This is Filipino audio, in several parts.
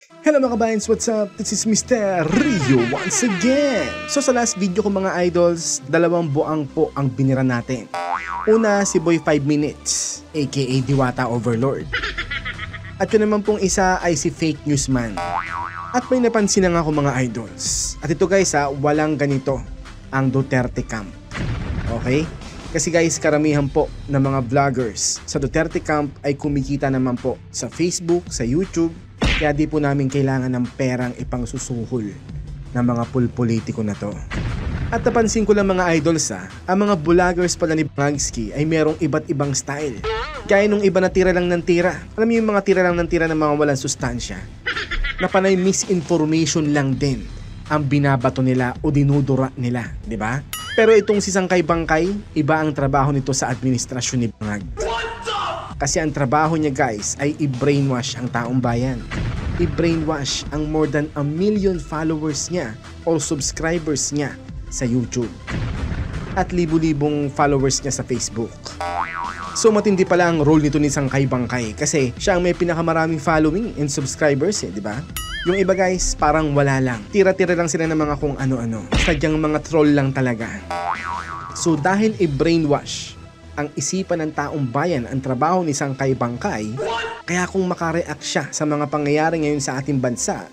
Hello mga kabayans, what's up? This is Mr. Rio once again. So sa last video ko mga idols, 2 buang po ang binira natin. Una, si Boy 5 Minutes, aka Diwata Overlord. At yun naman pong isa ay si Fake Newsman. At may napansin na nga ako mga idols. At ito guys walang ganito ang Duterte Camp. Okay? Kasi guys, karamihan po ng mga vloggers sa Duterte Camp ay kumikita naman po sa Facebook, sa YouTube. Kaya di po namin kailangan ng perang ipangsusuhol ng mga pulpolitiko na to. At napansin ko lang mga idols ang mga vloggers pala ni Bangagski ay merong iba't ibang style. Gaya nung iba na tira lang ng tira. Alam niyo yung mga tira lang ng tira ng mga walang sustansya. Na panay misinformation lang din ang binabato nila o dinudura nila, di ba? Pero itong si Sangkay Bangkay, iba ang trabaho nito sa administrasyon ni Bangag. Kasi ang trabaho niya guys ay i-brainwash ang taong bayan. I-brainwash ang more than 1 million followers niya o subscribers niya sa YouTube. At libu-libong followers niya sa Facebook. So matindi pala ang role nito ni Sangkay Bangkay kasi siya ang may pinakamaraming following and subscribers di ba? Yung iba guys parang wala lang. Tira-tira lang sila ng mga kung ano-ano. Sadyang mga troll lang talaga. So dahil i-brainwash ang isipan ng taong bayan ang trabaho ni Sangkay Bangkay, kaya kung makareact siya sa mga pangyayari ngayon sa ating bansa,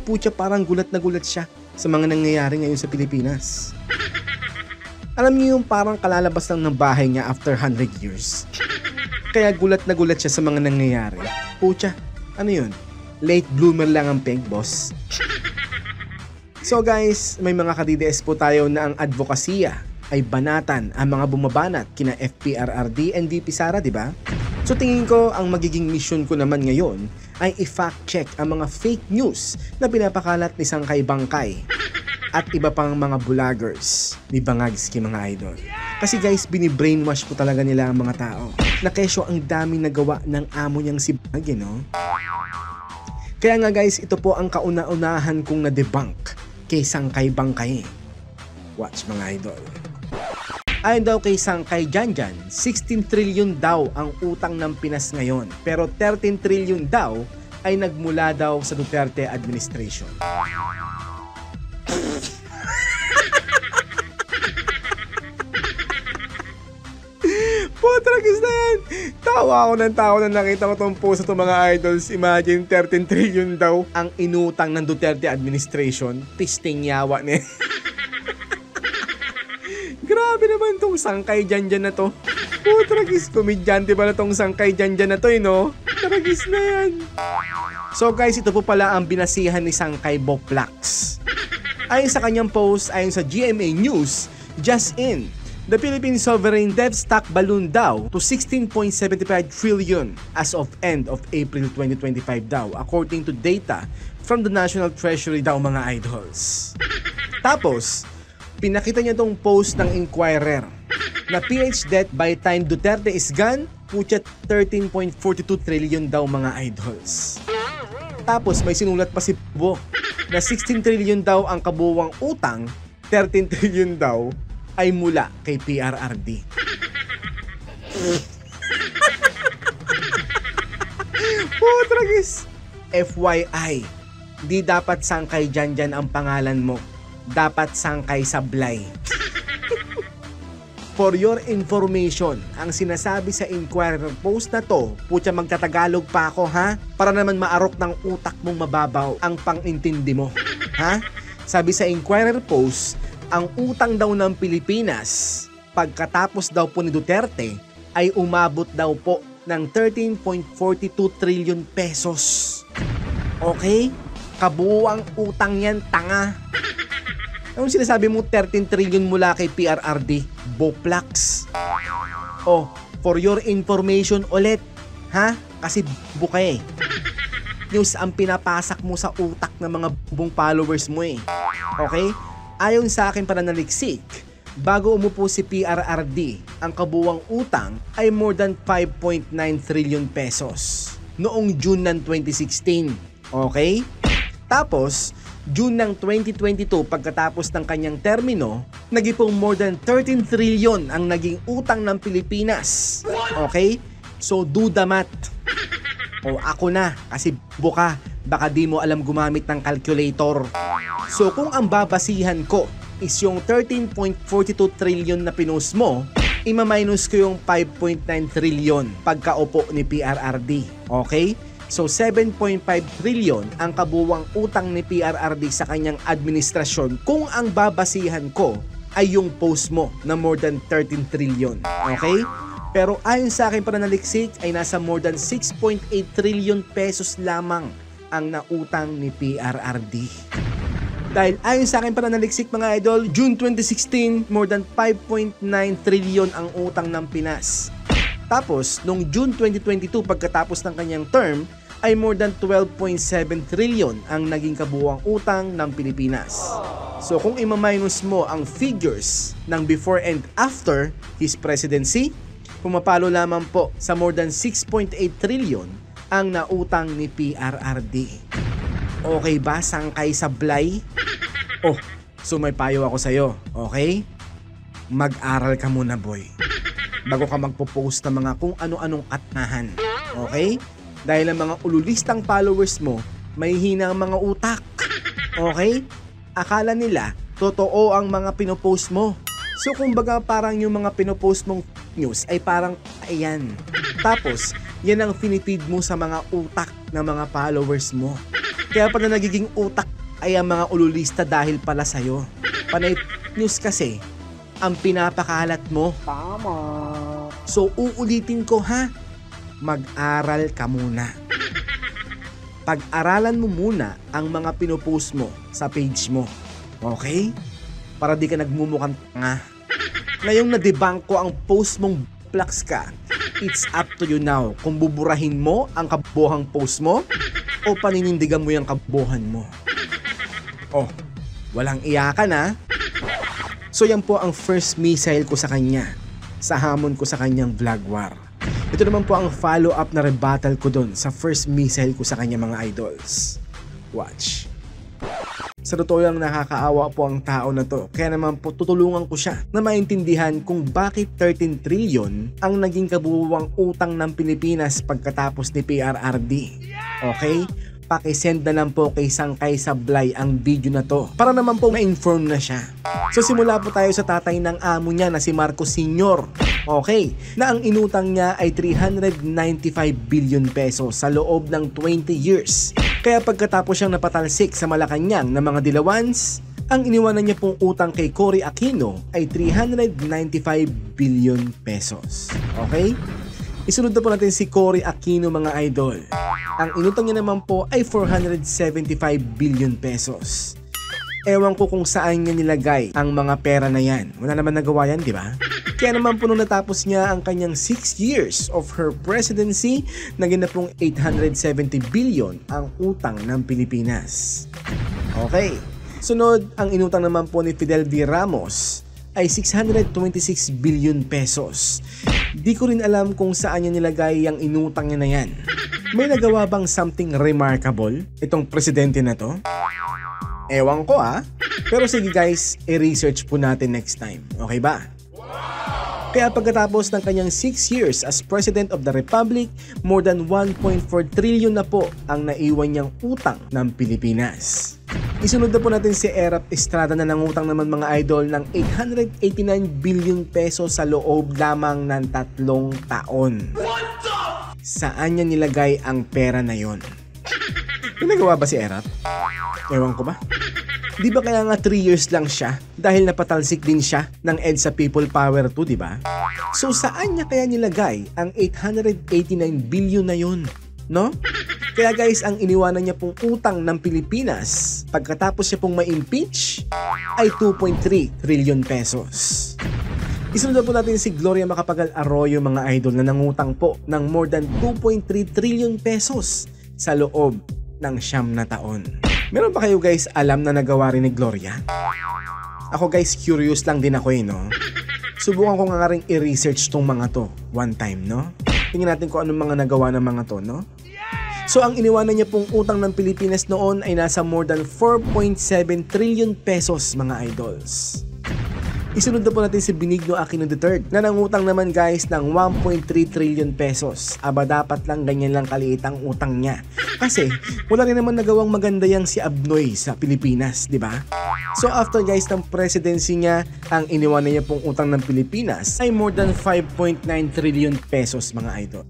putya parang gulat na gulat siya sa mga nangyayari ngayon sa Pilipinas. Alam niyo yung parang kalalabas lang ng bahay niya after 100 years. Kaya gulat na gulat siya sa mga nangyayari. Putya, ano yun? Late bloomer lang ang peg, boss. So guys, may mga kadides po tayo na ang advokasya ay banatan ang mga bumabanat kina FPRRD and VP Sara, di ba? So tingin ko ang magiging mission ko naman ngayon ay i-fact check ang mga fake news na pinapakalat ni Sangkay Bangkay at iba pang mga vloggers ni Bangagski mga idol. Kasi guys, bini-brainwash po talaga nila ang mga tao. Na kesyo ang dami nagawa ng amo niyang si Bangag, no? Kaya nga guys, ito po ang kauna-unahan kong na-debunk kay Sangkay Bangkay. Watch mga idol. Ayon daw kay Sangkay Janjan, 16 trillion daw ang utang ng Pinas ngayon. Pero 13 trillion daw ay nagmula daw sa Duterte administration. Putragis na yan! Tawa ako ng tawa na nakita ko tong post sa mga idols. Imagine 13 trillion daw ang inutang ng Duterte administration. Pisting yawa niya. Grabe naman tong Sangkay Janjan na to. Tragis, komedyante pala tong Sangkay Janjan na to no? Tragis na yan. So guys, ito po pala ang binasihan ni Sangkay Boplax. Ayon sa kanyang post, ayon sa GMA News, just in, the Philippine sovereign debt stock balloon daw to 16.75 trillion as of end of April 2025 daw, according to data from the National Treasury daw mga idols. Tapos, pinakita niya tong post ng Inquirer na PH debt by time Duterte is gone, putya 13.42 trillion daw mga idols. Tapos may sinulat pa si Bo na 16 trillion daw ang kabuwang utang, 13 trillion daw ay mula kay PRRD. Tragis. FYI, di dapat Sangkay Janjan ang pangalan mo. Dapat Sangkay Sablay. For your information, ang sinasabi sa Inquirer post na to, putya magtatagalog pa ako ha, para naman maarok ng utak mong mababaw ang pang-intindi mo. Ha? Sabi sa Inquirer post, ang utang daw ng Pilipinas pagkatapos daw po ni Duterte ay umabot daw po ng 13.42 trillion pesos. Okay? Kabuuang utang yan, tanga. Anong sinasabi mo 13 trillion mula kay PRRD? Boplax. Oh, for your information ulit. Ha? Kasi buka news ang pinapasak mo sa utak ng mga bubong followers mo Okay? Ayon sa akin pananaliksik, bago umupo si PRRD, ang kabuwang utang ay more than 5.9 trillion pesos noong June ng 2016. Okay? Tapos, June ng 2022 pagkatapos ng kanyang termino, nagipong more than 13 trillion ang naging utang ng Pilipinas. Okay? So do the math. O ako na, kasi buka, Baka di mo alam gumamit ng calculator. So kung ang babasihan ko is yung 13.42 trillion na pinost mo, ima-minus ko yung 5.9 trillion pagkaupo ni PRRD. Okay? So 7.5 trillion ang kabuwang utang ni PRRD sa kanyang administrasyon kung ang babasihan ko ay yung post mo na more than 13 trillion. Okay? Pero ayon sa akin pananaliksik ay nasa more than 6.8 trillion pesos lamang ang nautang ni PRRD. Dahil ayon sa akin pananaliksik mga idol, June 2016, more than 5.9 trillion ang utang ng Pinas. Tapos, noong June 2022 pagkatapos ng kanyang term, ay more than 12.7 trillion ang naging kabuuang utang ng Pilipinas. So kung ima-minus mo ang figures ng before and after his presidency, pumapalo lamang po sa more than 6.8 trillion ang nautang ni PRRD. Okay ba, sangkay sablay? Oh, so may payo ako sa'yo, okay? Mag-aral ka muna, boy. Bago ka magpo-post ng mga kung ano-anong katnahan, okay? Dahil ang mga ululistang followers mo, may hina ang mga utak, okay? Akala nila, totoo ang mga pinopost mo. So kumbaga parang yung mga pinopost mong news ay parang ayan. Tapos, yan ang finifeed mo sa mga utak ng mga followers mo. Kaya pala nagiging utak ay ang mga ululista dahil pala sa'yo. Panay news kasi, ang pinapakalat mo. Tama. So uulitin ko ha, mag-aral ka muna. Pag-aralan mo muna ang mga pinopost mo sa page mo. Okay? Para di ka nagmumukhang tanga. Ngayong na-debunk ko ang post mong flux ka, it's up to you now kung buburahin mo ang kabuhang post mo o paninindigan mo yung kabuhan mo. Oh, walang iyakan ha. So yan po ang first missile ko sa kanya, sa hamon ko sa kanyang vlog war. Ito naman po ang follow-up na rebuttal ko dun sa first missile ko sa kanya mga idols. Watch. Sa totoo lang nakakaawa po ang tao na to, kaya naman po tutulungan ko siya na maintindihan kung bakit 13 trillion ang naging kabuuang utang ng Pilipinas pagkatapos ni PRRD. Okay? Pakisend na lang po kay Sangkay Sablay ang video na to para naman po ma-inform na siya. So simula po tayo sa tatay ng amo niya na si Marcos Sr. Okay, na ang inutang niya ay 395 billion pesos sa loob ng 20 years. Kaya pagkatapos siyang napatalsik sa Malacanang ng mga dilawans, ang iniwanan niya pong utang kay Cory Aquino ay 395 billion pesos. Okay? Isunod na po natin si Cory Aquino mga idol. Ang inutang niya naman po ay 475 billion pesos. Ewan ko kung saan niya nilagay ang mga pera na yan. Wala naman nagawa yan, di ba? Kaya naman po nung natapos niya ang kanyang 6 years of her presidency, naging na pong 870 billion ang utang ng Pilipinas. Okay. Sunod, ang inutang naman po ni Fidel V. Ramos ay 626 billion pesos. Di ko rin alam kung saan niya nilagay ang inutang niya na yan. May nagawa bang something remarkable itong presidente na to? Ewan ko Pero sige guys, i-research po natin next time. Okay ba? Kaya pagkatapos ng kanyang 6 years as President of the Republic, more than 1.4 trillion na po ang naiwan niyang utang ng Pilipinas. Isunod na po natin si Erap Estrada na nangutang naman mga idol ng 889 billion pesos sa loob lamang ng 3 taon. Saan niya nilagay ang pera na yon? Pinagawa ba si Erap? Ewan ko ba? Di ba kaya nga 3 years lang siya dahil napatalsik din siya ng EDSA People Power 2, di ba? So saan niya kaya nilagay ang 889 billion na yun? No? Kaya guys, ang iniwanan niya pong utang ng Pilipinas pagkatapos niya pong ma-impeach ay 2.3 trillion pesos. Isunod po natin si Gloria Macapagal Arroyo mga idol na nangutang po ng more than 2.3 trillion pesos sa loob ng 9 na taon. Meron ba kayo guys alam na nagawa rin ni Gloria? Ako guys, curious lang din ako no? Subukan ko nga rin i-research tong mga to one time, no? Tingnan natin kung anong mga nagawa ng mga to, no? So ang iniwanan niya pong utang ng Pilipinas noon ay nasa more than 4.7 trillion pesos mga idols. Isunod na po natin si Benigno Aquino III na nangutang naman guys ng 1.3 trillion pesos. Aba dapat lang ganyan lang kaliit ang utang niya. Kasi wala rin naman nagawang maganda yang si Abnoy sa Pilipinas, di ba? So after guys ng presidency niya, ang iniwanan niya pong utang ng Pilipinas ay more than 5.9 trillion pesos mga idol.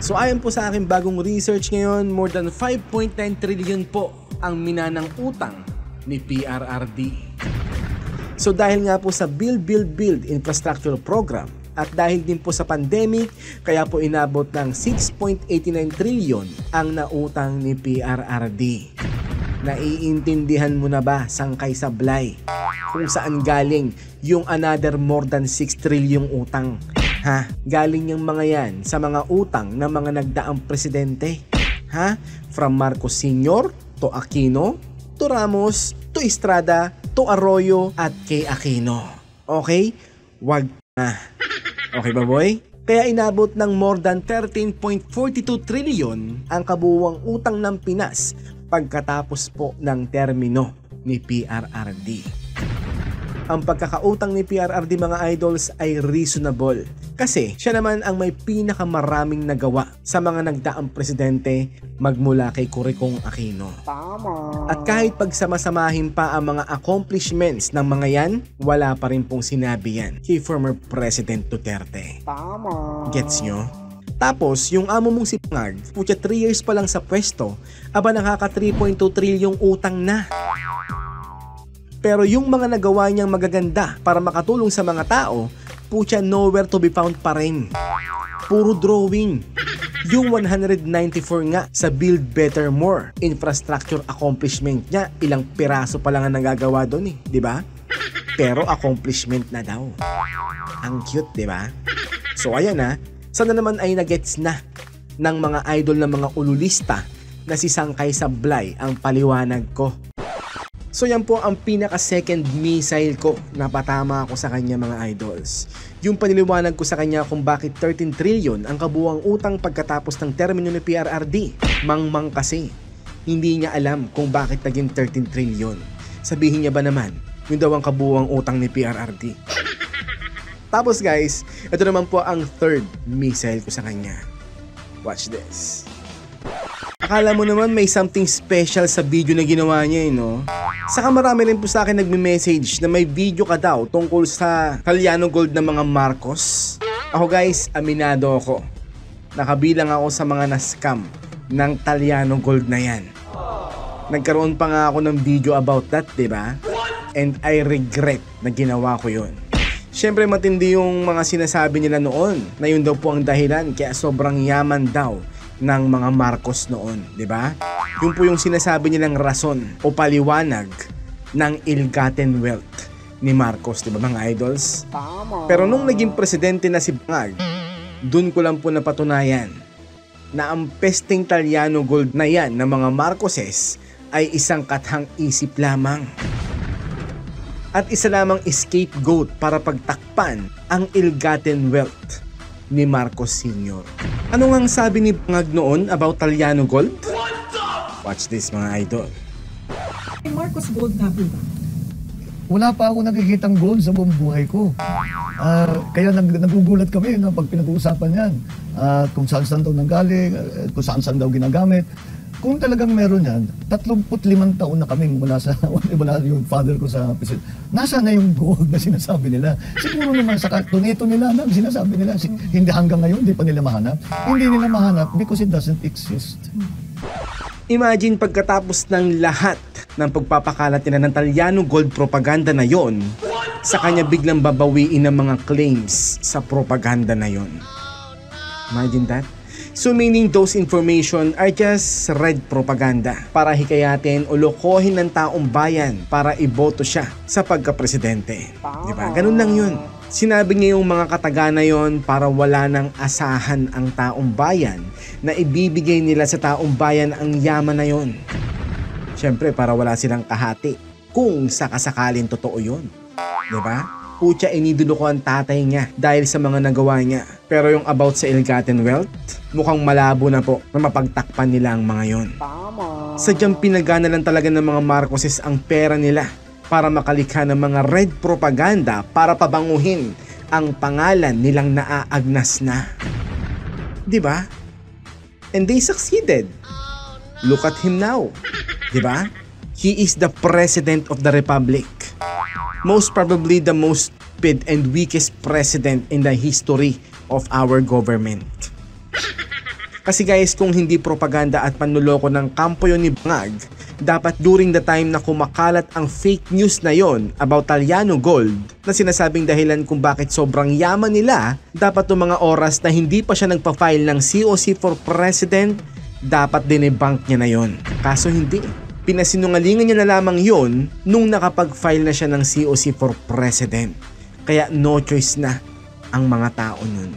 So ayon po sa aking bagong research ngayon, more than 5.9 trillion po ang minanang utang ni PRRD. So dahil nga po sa Build Infrastructure Program at dahil din po sa pandemic, kaya po inabot ng 6.89 trillion ang nautang ni PRRD. Naiintindihan mo na ba, sangkay sablay, kung saan galing yung another more than 6 trillion utang? Ha? Galing yung mga yan sa mga utang ng mga nagdaang presidente. Ha? From Marcos Sr. to Aquino, to Ramos, to Estrada, to Arroyo at kay Aquino. Okay? Wag na. Okay ba boy? Kaya inabot ng more than 13.42 trillion ang kabuuang utang ng Pinas pagkatapos po ng termino ni PRRD. Ang pagkakautang ni PRRD mga idols ay reasonable kasi siya naman ang may pinakamaraming nagawa sa mga nagdaang presidente magmula kay Curicong Aquino. Tama. At kahit pagsamasamahin pa ang mga accomplishments ng mga yan, wala pa rin pong sinabi yan kay former President Duterte. Tama. Gets nyo? Tapos, yung amo mong si Pangag, putya 3 years pa lang sa pwesto, aba nakaka 3.2 trilyong utang na. Pero yung mga nagawa niyang magaganda para makatulong sa mga tao, putya nowhere to be found pa rin. Puro drawing. Yung 194 nga sa Build Better More infrastructure accomplishment niya, ilang piraso pa lang ang nagagawa doon di ba? Pero accomplishment na daw. Ang cute, di ba? So ayan sana naman ay nagets na ng mga idol ng mga ululista na si Sangkay Sablay ang paliwanag ko. So yan po ang pinaka second missile ko na patama ako sa kanya mga idols. Yung paniliwanag ko sa kanya kung bakit 13 trillion ang kabuuang utang pagkatapos ng termino ni PRRD. Mangmang kasi, hindi niya alam kung bakit naging 13 trillion. Sabihin niya ba naman, yun daw ang kabuuang utang ni PRRD. Tapos guys, ito naman po ang third missile ko sa kanya. Watch this. Akala mo naman may something special sa video na ginawa niya no? Saka marami rin po sa akin nagme-message na may video ka daw tungkol sa Taliano Gold ng mga Marcos. Ako guys, aminado ako. Nakabilang ako sa mga na-scam ng Taliano Gold na yan. Nagkaroon pa nga ako ng video about that, diba? And I regret na ginawa ko yun. Siyempre matindi yung mga sinasabi nila noon na yun daw po ang dahilan kaya sobrang yaman daw ng mga Marcos noon, di ba? Yun po yung sinasabi nilang rason o paliwanag ng ill-gotten wealth ni Marcos, di ba mga idols? Tama. Pero nung naging presidente na si Bangag, dun ko lang po napatunayan na ang pesting Taliano Gold na yan ng mga Marcoses ay isang kathang isip lamang. At isa lamang scapegoat para pagtakpan ang ill-gotten wealth ni Marcos Sr. Ano nga sabi ni Bangag noon about Taliano Gold? Watch this mga idol. Marcos Gold na po ba? Wala pa ako nakikitang gold sa buong buhay ko. Kaya nagugulat kami pag pinag-uusapan yan. Kung saan daw nanggaling, kung saan daw ginagamit. Kung talagang meron yan, 35 taon na kami mula yung father ko sa president. Nasa na yung gold na sinasabi nila? Siguro naman sa ito nila na sinasabi nila. Hindi hanggang ngayon, hindi pa nila mahanap. Hindi nila mahanap because it doesn't exist. Imagine pagkatapos ng lahat ng pagpapakalat nila ng Taliano Gold propaganda na yon, sa kanya biglang babawiin ng mga claims sa propaganda na yon. Imagine that? So meaning those information are just red propaganda para hikayatin o lokohin ng taong bayan para iboto siya sa pagka-presidente. Diba? Ganun lang yun. Sinabi niya yung mga kataga na yon para wala nang asahan ang taong bayan na ibibigay nila sa taong bayan ang yaman na yon. Siyempre para wala silang kahati kung sakasakalin totoo yun. Diba? Putya inidulo ko ang tatay niya dahil sa mga nagawa niya. Pero yung about sa ill-gotten wealth, mukhang malabo na po na mapagtakpan nila ang mga yon. Sadyang pinagana lang talaga ng mga Marcoses ang pera nila para makalikha ng mga red propaganda para pabanguhin ang pangalan nilang naaagnas na. Diba? And they succeeded. Look at him now. Diba? He is the President of the Republic. Most probably the most stupid and weakest president in the history of our government. Kasi guys, kung hindi propaganda at panluloko ng kampo yun ni Bangag, dapat during the time na kumakalat ang fake news na yon about Taliano Gold na sinasabing dahilan kung bakit sobrang yaman nila, dapat yung mga oras na hindi pa siya nagpa-file ng COC for President, dapat dinebunk niya na yon. Kaso hindi. Pinasinungalingan niya na lamang yon nung nakapag-file na siya ng COC for President. Kaya no choice na ang mga tao nun.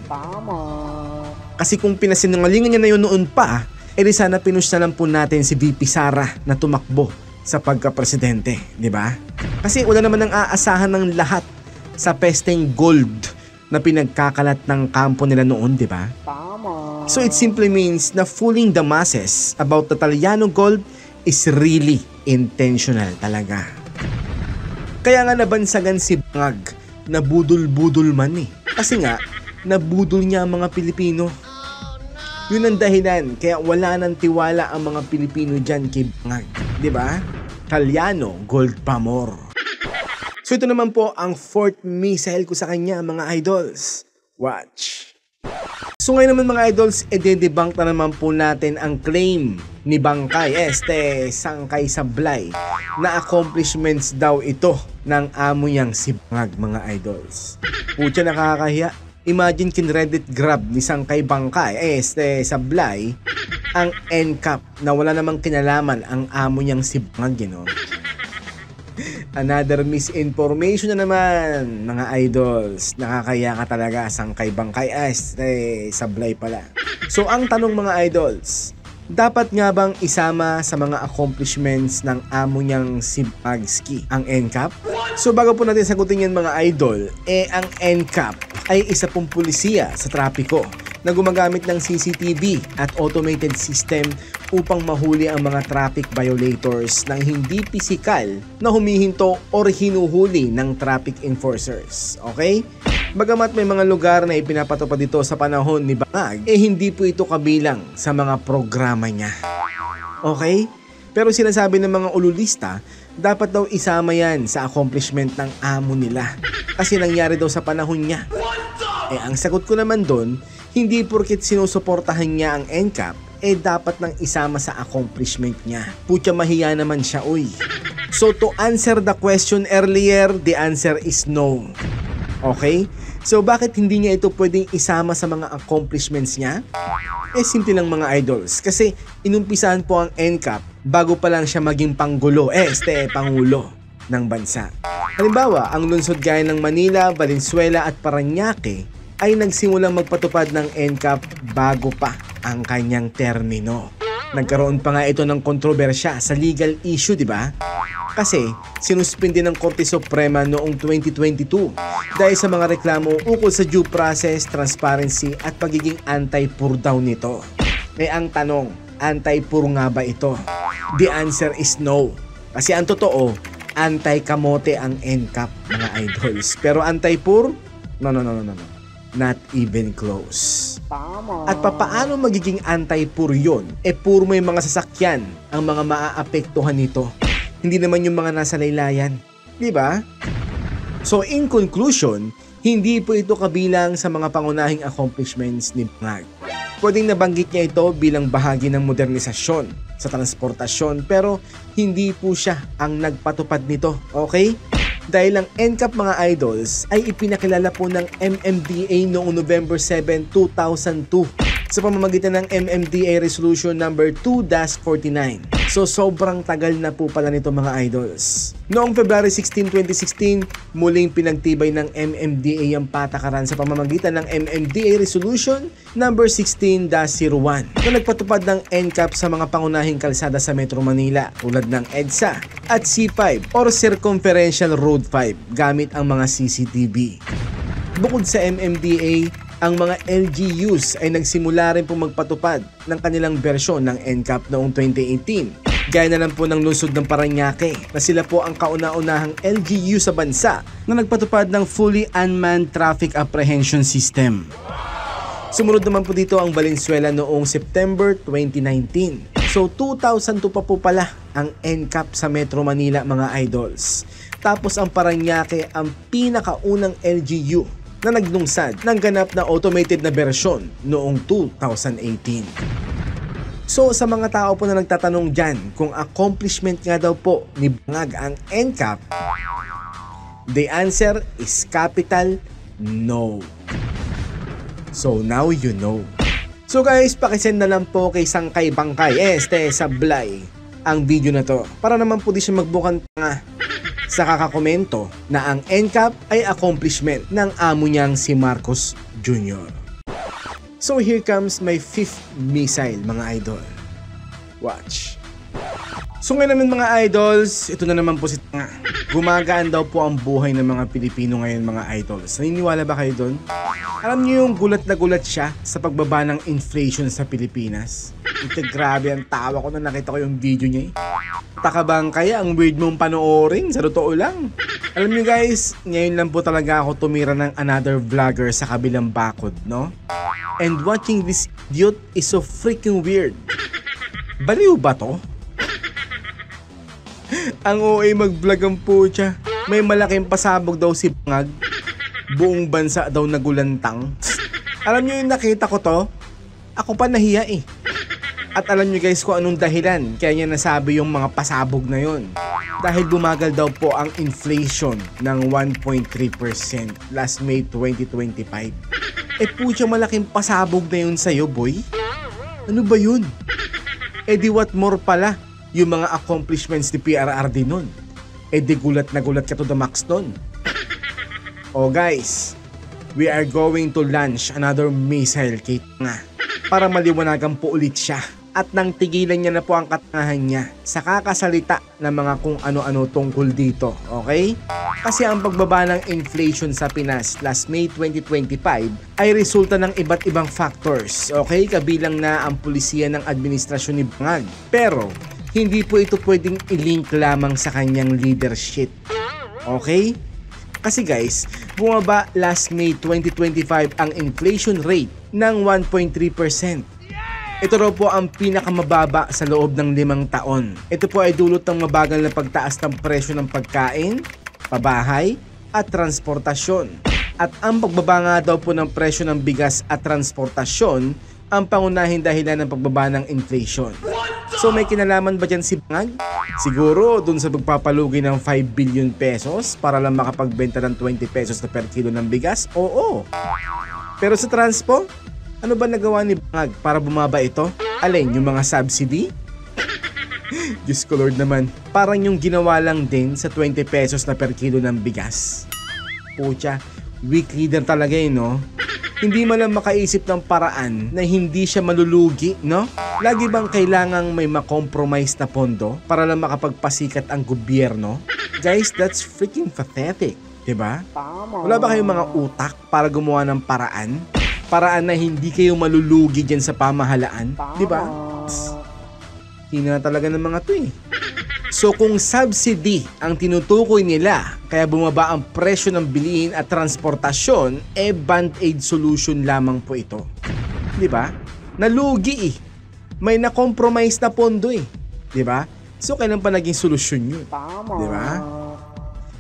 Kasi kung pinasinungalingan niya na yun noon pa, edi sana pinush na lang po natin si VP Sara na tumakbo sa pagka-presidente, di ba? Kasi wala naman ang aasahan ng lahat sa pesteng gold na pinagkakalat ng kampo nila noon, di ba? So it simply means na fooling the masses about the Taliano Gold is really intentional talaga. Kaya nga nabansagan si Bangag na budol-budol man eh. Kasi nga, nabudol niya ang mga Pilipino. Yun ang dahilan kaya wala nang tiwala ang mga Pilipino dyan kay Bangag. Diba? Taliano Gold Pamor. So ito naman po ang fourth missile ko sa kanya mga idols. Watch. So ngayon naman mga idols, ide-debunk na naman po natin ang claim ni Bangkay Sangkay Sablay na accomplishments daw ito ng amo niyang si Bangag mga idols. Pucha, nakakahiya. Imagine kin-Reddit grab ni Sangkay Bangkay Sablay ang NCAP na wala namang kinalaman ang amo niyang si Bangag, you know? Another misinformation na naman mga idols. Nakakaya ka talaga Sangkay Bangkay Sablay pala. So ang tanong mga idols, dapat nga bang isama sa mga accomplishments ng amo niyang si Bagski ang NCAP? So bago po natin sagutin yan mga idol, ang NCAP ay isa pong pulisiya sa trapiko na gumagamit ng CCTV at automated system upang mahuli ang mga traffic violators ng hindi pisikal na humihinto or hinuhuli ng traffic enforcers. Okay? Bagamat may mga lugar na ipinapatupad dito sa panahon ni Bangag, hindi po ito kabilang sa mga programa niya. Okay? Pero sinasabi ng mga ululista, dapat daw isama yan sa accomplishment ng amo nila. Kasi nangyari daw sa panahon niya. Ang sagot ko naman doon, hindi porkit sinusuportahan niya ang NCAP, dapat nang isama sa accomplishment niya. Putya, mahiya naman siya, uy. So to answer the question earlier, the answer is no. Okay? So bakit hindi niya ito pwedeng isama sa mga accomplishments niya? Simple lang mga idols. Kasi inumpisahan po ang NCAP bago pa lang siya maging panggulo, pangulo ng bansa. Halimbawa, ang lungsod gaya ng Manila, Valenzuela at Parañaque ay nagsimulang magpatupad ng NCAP bago pa ang kanyang termino. Nagkaroon pa nga ito ng kontrobersya sa legal issue, di ba? Kasi sinuspindi ng Korte Suprema noong 2022 dahil sa mga reklamo ukol sa due process, transparency at pagiging anti-poor daw nito. Ang tanong, anti-poor nga ba ito? The answer is no. Kasi ang totoo, anti-kamote ang NCAP mga idols. Pero anti-poor? No. Not even close. At papaano magiging anti-poor yun? Puro may mga sasakyan ang mga maaapektuhan nito. Hindi naman yung mga nasa laylayan. Diba? So in conclusion, hindi po ito kabilang sa mga pangunahing accomplishments ni Bangag. Pwedeng nabanggit niya ito bilang bahagi ng modernisasyon sa transportasyon pero hindi po siya ang nagpatupad nito. Okay? Dahil ang NCAP mga idols ay ipinakilala po ng MMDA noong November 7, 2002 sa pamamagitan ng MMDA Resolution number 2-49. So sobrang tagal na po pala nito mga idols. Noong February 16, 2016, muling pinagtibay ng MMDA ang patakaran sa pamamagitan ng MMDA Resolution number 16-01 na nagpatupad ng NCAP sa mga pangunahing kalsada sa Metro Manila tulad ng EDSA at C5 or Circumferential Road 5 gamit ang mga CCTV. Bukod sa MMDA, ang mga LGUs ay nagsimula rin po magpatupad ng kanilang bersyon ng NCAP noong 2018 Gaya na lang po ng lungsod ng Parañaque na sila po ang kauna-unahang LGU sa bansa na nagpatupad ng fully unmanned traffic apprehension system. Sumunod naman po dito ang Valenzuela noong September 2019. So 2002 pa po pala ang NCAP sa Metro Manila mga idols. Tapos ang Parañaque ang pinakaunang LGU na naglungsad ng ganap na automated na bersyon noong 2018. So sa mga tao po na nagtatanong dyan kung accomplishment nga daw po ni Bangag ang NCAP, the answer is capital no. So now you know. So guys, pakisend na lang po kay Sangkay Bangkay Sablay ang video na to para naman po di siya magbukang tanga sa kakakomento na ang NCAP ay accomplishment ng amo niyang si Marcos Jr. So here comes my 5th missile mga idol. Watch. So ngayon naman mga idols, ito na naman po si Tanga. Gumagaan daw po ang buhay ng mga Pilipino ngayon mga idols. Naniniwala ba kayo doon? Alam niyo yung gulat na gulat siya sa pagbaba ng inflation sa Pilipinas? Ito grabe ang tawa ko na nakita ko yung video niya eh. Takabang kaya ang weird mong panoorin, sa totoo lang. Alam niyo guys, ngayon lang po talaga ako tumira ng another vlogger sa kabilang bakod, no? And watching this idiot is so freaking weird. Baliw ba to? Ang OA mag-vlog ang putya. May malaking pasabog daw si Bangag. Buong bansa daw nagulantang. Alam niyo yung nakita ko to? Ako pa nahiya eh. At alam niyo guys kung anong dahilan kaya niya nasabi yung mga pasabog na yon. Dahil bumagal daw po ang inflation ng 1.3% last May 2025. Putya malaking pasabog na yun sa'yo boy. Ano ba yun? Di what more pala yung mga accomplishments ni PRRD nun. Di gulat na gulat ka to the max nun. Oh guys, we are going to launch another missile kay Tanga para maliwanagan po ulit siya at nang tigilan niya na po ang katangahan niya sa kakasalita ng mga kung ano-ano tungkol dito, okay? Kasi ang pagbaba ng inflation sa Pinas last May 2025 ay resulta ng iba't ibang factors, okay? Kabilang na ang pulisiya ng administrasyon ni Bangag. Pero hindi po ito pwedeng i-link lamang sa kanyang leadership, okay? Kasi guys, bumaba last May 2025 ang inflation rate ng 1.3%. Ito raw po ang pinakamababa sa loob ng 5 taon. Ito po ay dulot ng mabagal na pagtaas ng presyo ng pagkain, pabahay, at transportasyon. At ang pagbaba nga daw po ng presyo ng bigas at transportasyon ang pangunahing dahilan ng pagbaba ng inflation. So may kinalaman ba dyan si Bangag? Siguro dun sa pagpapalugi ng 5 billion pesos para lang makapagbenta ng 20 pesos na per kilo ng bigas? Oo. Pero sa transpo, ano ba nagawa ni Bangag para bumaba ito? Alin, yung mga subsidy? Diyos ko Lord naman, parang yung ginawa lang din sa 20 pesos na per kilo ng bigas. Pucha, weak leader talaga no? Hindi man lang makaisip ng paraan na hindi siya malulugi, no? Lagi bang kailangang may makompromise na pondo para lang makapagpasikat ang gobyerno? Guys, that's freaking pathetic, diba? Wala ba kayong mga utak para gumawa ng paraan? Paraan na hindi kayo malulugi dyan sa pamahalaan, diba? Hina talaga ng mga to eh. So kung subsidy ang tinutukoy nila kaya bumaba ang presyo ng bilihin at transportasyon, band-aid solution lamang po ito. Diba? Nalugi eh. May na-compromise na pondo eh. Diba? So kailan pa naging solusyon yun? Diba?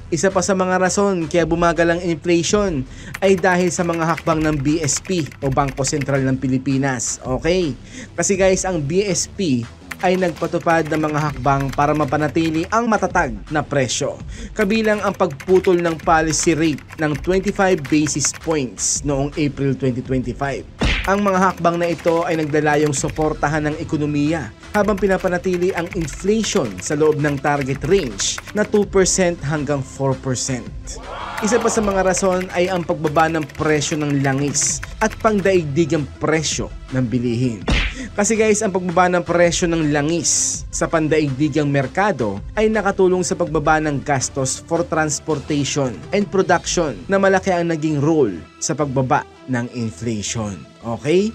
Isa pa sa mga rason kaya bumagal ang inflation ay dahil sa mga hakbang ng BSP o Bangko Sentral ng Pilipinas. Okay? Kasi guys, ang BSP ay nagpatupad ng mga hakbang para mapanatili ang matatag na presyo. Kabilang ang pagputol ng policy rate ng 25 basis points noong April 2025. Ang mga hakbang na ito ay naglalayong suportahan ng ekonomiya habang pinapanatili ang inflation sa loob ng target range na 2% hanggang 4%. Isa pa sa mga rason ay ang pagbaba ng presyo ng langis at pangdaigdigang presyo ng bilihin. Kasi guys, ang pagbaba ng presyo ng langis sa pandaigdigang merkado ay nakatulong sa pagbaba ng gastos for transportation and production na malaki ang naging role sa pagbaba ng inflation. Okay?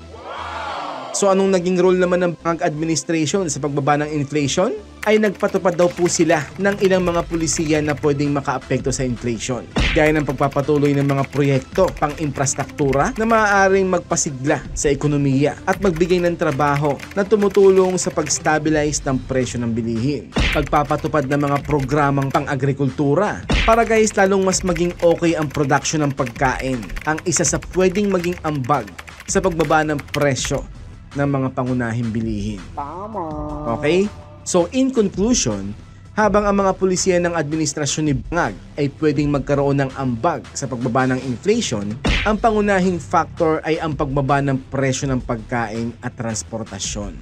So anong naging role naman ng Bangag administration sa pagbaba ng inflation? ay nagpatupad daw po sila ng ilang mga pulisiya na pwedeng makaapekto sa inflation. Gaya ng pagpapatuloy ng mga proyekto pang infrastruktura na maaaring magpasigla sa ekonomiya at magbigay ng trabaho na tumutulong sa pag-stabilize ng presyo ng bilihin. Pagpapatupad ng mga programang pang-agrikultura para guys lalong mas maging okay ang production ng pagkain, ang isa sa pwedeng maging ambag sa pagbaba ng presyo ng mga pangunahing bilihin. Okay? So in conclusion, habang ang mga pulisiya ng administrasyon ni Bangag ay pwedeng magkaroon ng ambag sa pagbaba ng inflation, ang pangunahing factor ay ang pagbaba ng presyo ng pagkain at transportasyon.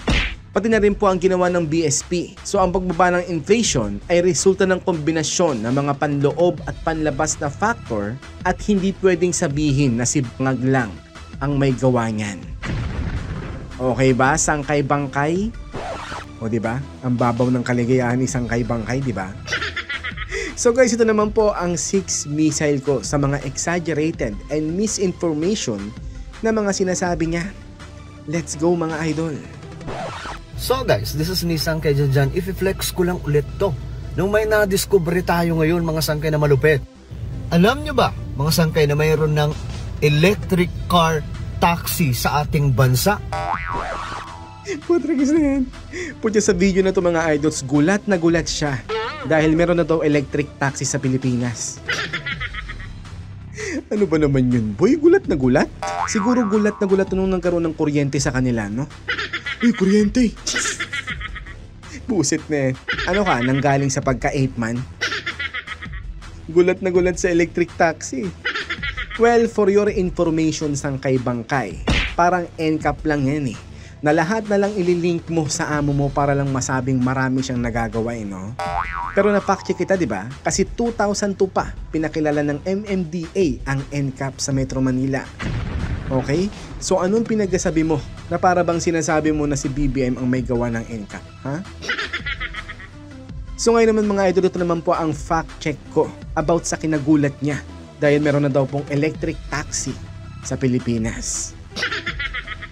Pati na rin po ang ginawa ng BSP. So ang pagbaba ng inflation ay resulta ng kombinasyon ng mga panloob at panlabas na factor at hindi pwedeng sabihin na si Bangag lang ang may gawa niyan. Okay ba, sangkay-bangkay? O diba? Ang babaw ng kaligayahan ni sangkay-bangkay, diba? So guys, ito naman po ang 6 missile ko sa mga exaggerated and misinformation na mga sinasabi niya. Let's go mga idol! So guys, this is me Sangkay dyan. I-flex ko lang ulit to. Nung may na-discover tayo ngayon mga sangkay na malupit. Alam nyo ba mga sangkay na mayroon ng electric car taxi sa ating bansa? Putragis na yan. Putya sa video na to mga idols, gulat na gulat siya. Dahil meron na daw electric taxi sa Pilipinas. Ano ba naman yun, boy? Gulat na gulat? Siguro gulat na gulat nung nagkaroon ng kuryente sa kanila, no? Uy, kuryente! Buset na yan. Ano ka, nanggaling sa pagka-8 man? Gulat na gulat sa electric taxi. Well, for your information, sangkay-bangkay, parang NCAP lang yan eh. Na lahat na lang ililink mo sa amo mo para lang masabing marami siyang nagagawa no? Pero na-fact check kita, di ba? Kasi 2002 pa pinakilala ng MMDA ang NCAP sa Metro Manila. Okay? So anong pinagsasabi mo na para bang sinasabi mo na si BBM ang may gawa ng NCAP? Ha? So ngayon naman mga idol, ito naman po ang fact check ko about sa kinagulat niya dahil meron na daw pong electric taxi sa Pilipinas.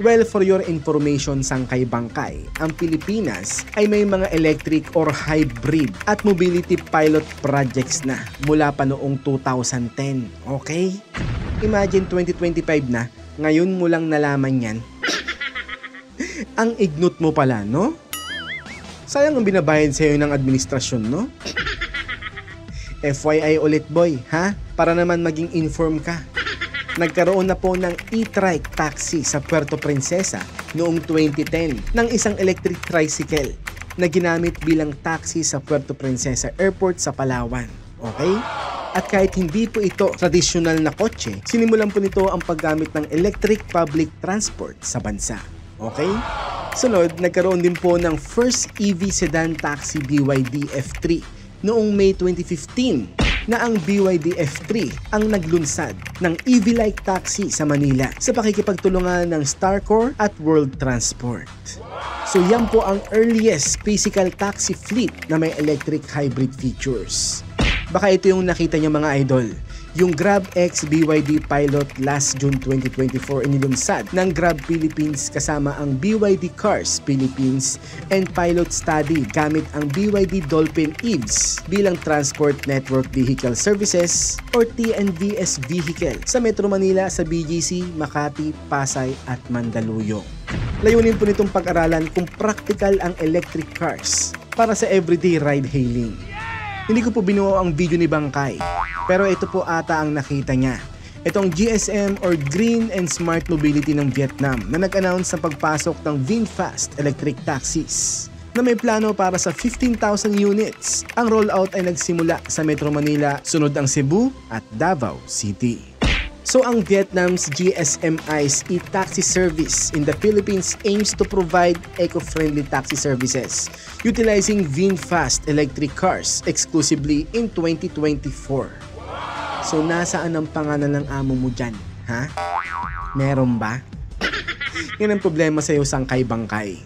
Well, for your information, sangkay-bangkay, ang Pilipinas ay may mga electric or hybrid at mobility pilot projects na mula pa noong 2010. Okay? Imagine 2025 na, ngayon mo lang nalaman yan. Ang ignot mo pala, no? Sayang ang binabayad sa'yo ng administrasyon, no? FYI ulit boy, ha? Para naman maging inform ka. Nagkaroon na po ng e-trike taxi sa Puerto Princesa noong 2010 ng isang electric tricycle na ginamit bilang taxi sa Puerto Princesa Airport sa Palawan. Okay? At kahit hindi po ito tradisyonal na kotse, sinimulan po nito ang paggamit ng electric public transport sa bansa. Okay? Sunod, nagkaroon din po ng first EV sedan taxi BYD F3 noong May 2015 na ang BYD F3 ang naglunsad ng EV-like taxi sa Manila sa pakikipagtulungan ng Starcore at World Transport. So yan po ang earliest physical taxi fleet na may electric hybrid features. Baka ito yung nakita nyo mga idol. Yung GrabX BYD pilot last June 2024 inilunsad ng Grab Philippines kasama ang BYD Cars Philippines and pilot study gamit ang BYD Dolphin EVs bilang Transport Network Vehicle Services or TNVS vehicle sa Metro Manila sa BGC, Makati, Pasay at Mandaluyong. Layunin po nitong pag-aralan kung practical ang electric cars para sa everyday ride-hailing. Hindi ko po binuo ang video ni Bangkay, pero ito po ata ang nakita niya. Itong GSM or Green and Smart Mobility ng Vietnam na nag-announce sa pagpasok ng VinFast electric taxis na may plano para sa 15,000 units. Ang rollout ay nagsimula sa Metro Manila, sunod ang Cebu at Davao City. So ang Vietnam's GSMI's e-taxi service in the Philippines aims to provide eco-friendly taxi services utilizing VinFast electric cars exclusively in 2024. So nasaan ang pangalan ng amo mo dyan? Ha? Meron ba? Yan ang problema sa'yo, sangkay-bangkay.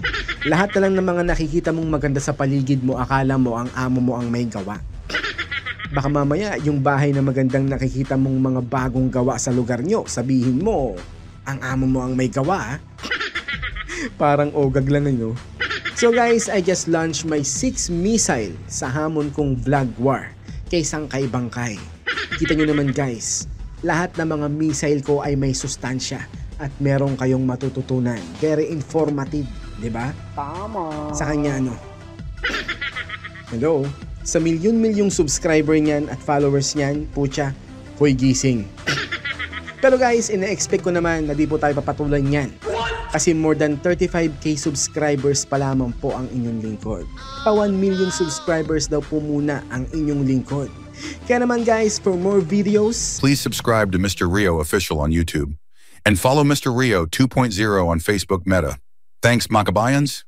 Lahat na lang ng mga nakikita mong maganda sa paligid mo, akala mo ang amo mo ang may gawa. Baka mamaya yung bahay na magandang nakikita mong mga bagong gawa sa lugar nyo, sabihin mo, ang amo mo ang may gawa. Parang ogag lang ano. So guys, I just launched my 6 missile sa hamon kong vlog war kay Sangkay Bangkay. Kita nyo naman guys, lahat ng mga missile ko ay may sustansya at meron kayong matututunan. Very informative, di ba? Tama. Sa kanya ano? Hello? Sa milyon-milyong subscriber niyan at followers niyan, putya, hoy gising. Pero guys, ina-expect ko naman na di po tayo papatulan niyan. Kasi more than 35k subscribers pa lamang po ang inyong lingkod. Pa 1 million subscribers daw po muna ang inyong lingkod. Kaya naman guys, for more videos, Please subscribe to Mr. Rio Official on YouTube and follow Mr. Rio 2.0 on Facebook Meta. Thanks, Makabayans.